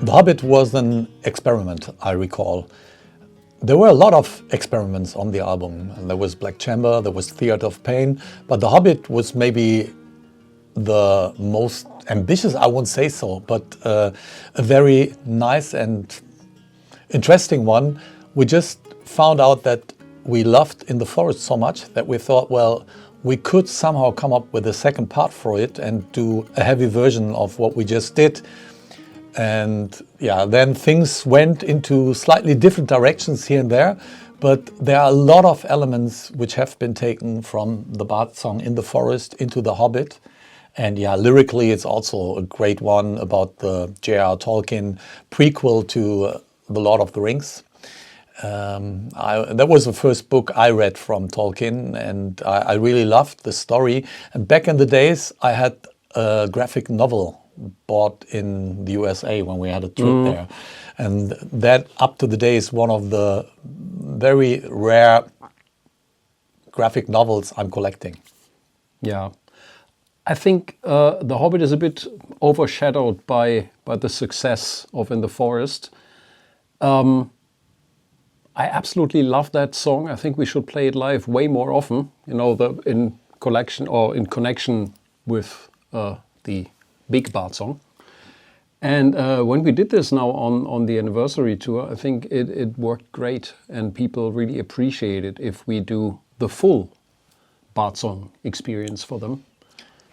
The Hobbit was an experiment, I recall. There were a lot of experiments on the album. And there was Black Chamber, there was Theatre of Pain, but The Hobbit was maybe the most ambitious, I won't say so, but a very nice and interesting one. We just found out that we loved In the Forest so much that we thought, well, we could somehow come up with a second part for it and do a heavy version of what we just did. And yeah, then things went into slightly different directions here and there, but there are a lot of elements which have been taken from the Bard song In the Forest into The Hobbit. And yeah, lyrically it's also a great one about the J.R. Tolkien prequel to The Lord of the Rings. That was the first book I read from Tolkien, and I really loved the story. And back in the days, I had a graphic novel bought in the USA when we had a trip there. And that, up to the day, is one of the very rare graphic novels I'm collecting. Yeah. I think The Hobbit is a bit overshadowed by the success of In the Forest. I absolutely love that song. I think we should play it live way more often, you know, in connection with the big Bard song. And when we did this now on the anniversary tour, I think it worked great, and people really appreciate it if we do the full Bard song experience for them.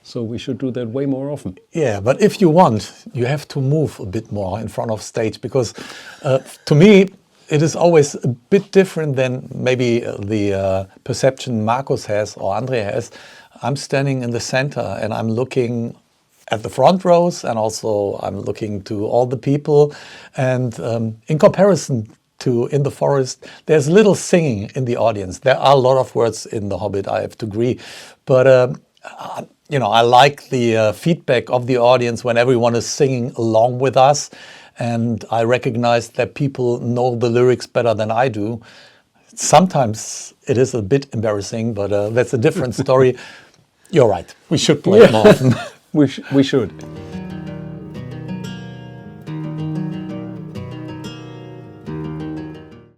So we should do that way more often. Yeah, but if you want, you have to move a bit more in front of stage, because to me, it is always a bit different than maybe the perception Markus has or Andre has. I'm standing in the center and I'm looking at the front rows, and also I'm looking to all the people. And in comparison to In the Forest, there's little singing in the audience. There are a lot of words in The Hobbit, I have to agree. But you know, I like the feedback of the audience when everyone is singing along with us. And I recognize that people know the lyrics better than I do. Sometimes it is a bit embarrassing, but that's a different story. You're right. We should play it more often. We should.